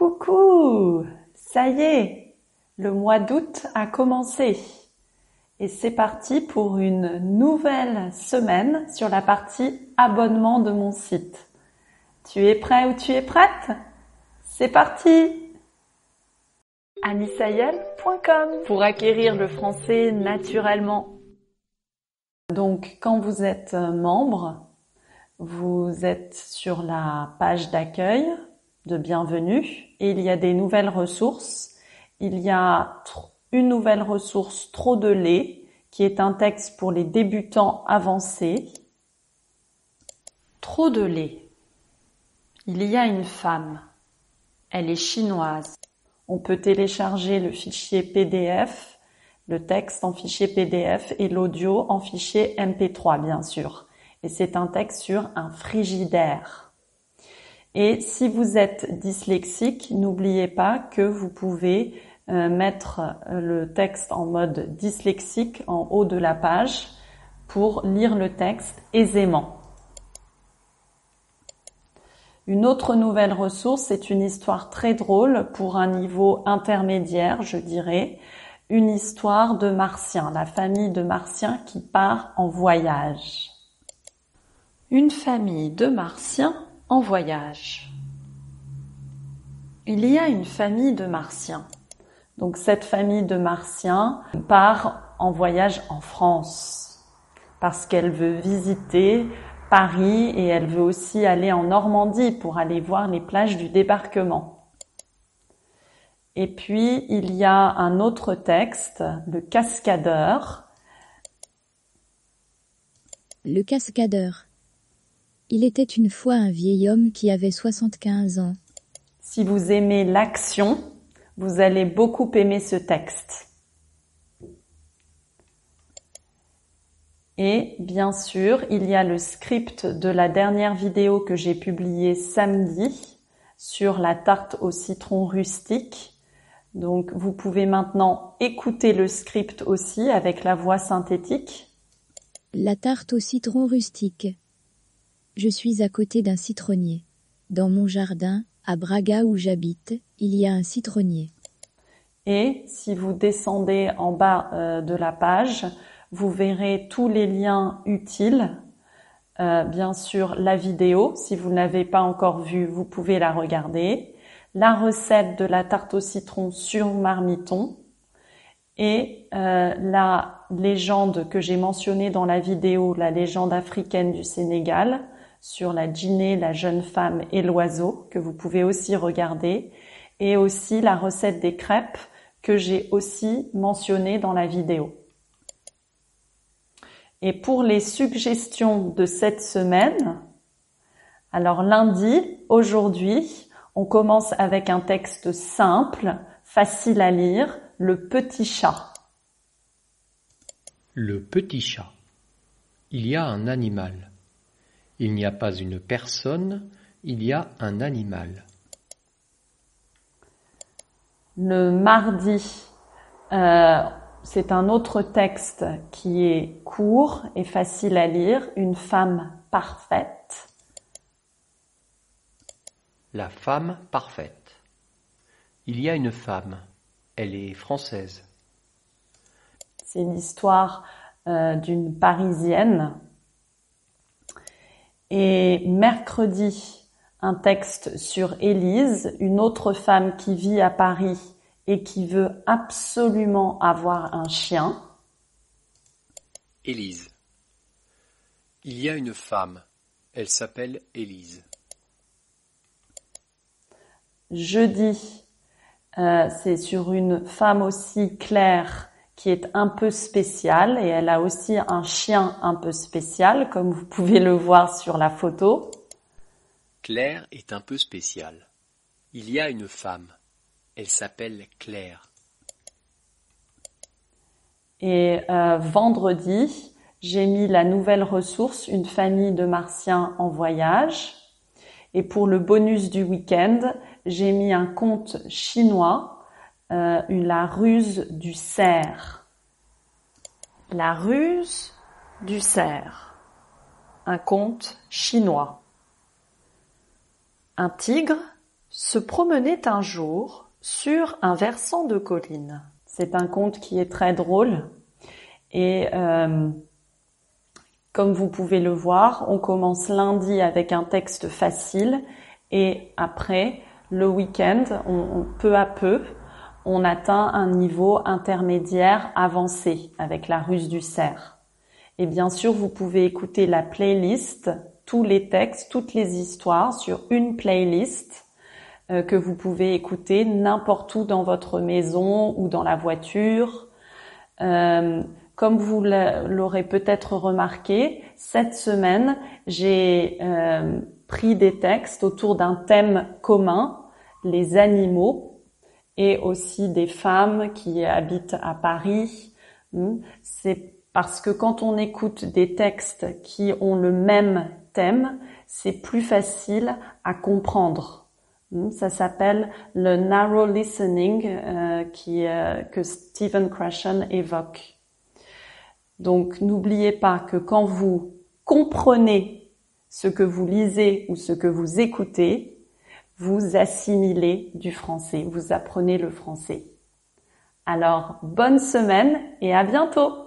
Coucou! Ça y est, le mois d'août a commencé et c'est parti pour une nouvelle semaine sur la partie abonnement de mon site. Tu es prêt ou tu es prête? C'est parti! anisayel.com pour acquérir le français naturellement. Donc, quand vous êtes membre, vous êtes sur la page d'accueil de bienvenue et il y a des nouvelles ressources. Il y a une nouvelle ressource, Trop de lait, qui est un texte pour les débutants avancés. Trop de lait. Il y a une femme. Elle est chinoise. On peut télécharger le fichier PDF, le texte en fichier PDF et l'audio en fichier MP3, bien sûr. Et c'est un texte sur un frigidaire. Et si vous êtes dyslexique, n'oubliez pas que vous pouvez mettre le texte en mode dyslexique en haut de la page pour lire le texte aisément. Une autre nouvelle ressource, c'est une histoire très drôle pour un niveau intermédiaire, je dirais. Une histoire de Martien, la famille de Martien qui part en voyage. Une famille de Martiens en voyage. Il y a une famille de Martiens. Donc cette famille de Martiens part en voyage en France parce qu'elle veut visiter Paris et elle veut aussi aller en Normandie pour aller voir les plages du débarquement. Et puis il y a un autre texte, Le Cascadeur. Le Cascadeur. Il était une fois un vieil homme qui avait 75 ans. Si vous aimez l'action, vous allez beaucoup aimer ce texte. Et bien sûr, il y a le script de la dernière vidéo que j'ai publiée samedi sur la tarte au citron rustique. Donc vous pouvez maintenant écouter le script aussi avec la voix synthétique. La tarte au citron rustique. Je suis à côté d'un citronnier. Dans mon jardin, à Braga où j'habite, il y a un citronnier. Et si vous descendez en bas de la page, vous verrez tous les liens utiles. Bien sûr, la vidéo, si vous ne l'avez pas encore vue, vous pouvez la regarder. La recette de la tarte au citron sur marmiton. Et la légende que j'ai mentionnée dans la vidéo, la légende africaine du Sénégal, sur la djinné, la jeune femme et l'oiseau, que vous pouvez aussi regarder. Et aussi la recette des crêpes que j'ai aussi mentionnée dans la vidéo. Et pour les suggestions de cette semaine, alors lundi, aujourd'hui, on commence avec un texte simple, facile à lire, Le petit chat. Le petit chat. Il y a un animal. Il n'y a pas une personne, il y a un animal. Le mardi, c'est un autre texte qui est court et facile à lire, Une femme parfaite. La femme parfaite. Il y a une femme, elle est française. C'est l'histoire d'une Parisienne. Et mercredi, un texte sur Élise, une autre femme qui vit à Paris et qui veut absolument avoir un chien. Élise. Il y a une femme, elle s'appelle Élise. Jeudi, c'est sur une femme aussi, Claire, qui est un peu spéciale et elle a aussi un chien un peu spécial, comme vous pouvez le voir sur la photo. Claire est un peu spéciale. Il y a une femme, elle s'appelle Claire. Et vendredi, j'ai mis la nouvelle ressource, Une famille de Martiens en voyage. Et pour le bonus du week-end, j'ai mis un conte chinois, La ruse du cerf. La ruse du cerf. Un conte chinois. Un tigre Se promenait un jour sur un versant de colline. C'est un conte qui est très drôle et comme vous pouvez le voir, on commence lundi avec un texte facile et après, le week-end, peu à peu, on atteint un niveau intermédiaire avancé avec la ruse du cerf. Et bien sûr, vous pouvez écouter la playlist, tous les textes, toutes les histoires sur une playlist que vous pouvez écouter n'importe où dans votre maison ou dans la voiture. Comme vous l'aurez peut-être remarqué, cette semaine, j'ai pris des textes autour d'un thème commun, les animaux, et aussi des femmes qui habitent à Paris. C'est parce que quand on écoute des textes qui ont le même thème, c'est plus facile à comprendre. Ça s'appelle le narrow listening que Stephen Krashen évoque. Donc n'oubliez pas que quand vous comprenez ce que vous lisez ou ce que vous écoutez, vous assimilez du français, vous apprenez le français. Alors bonne semaine et à bientôt!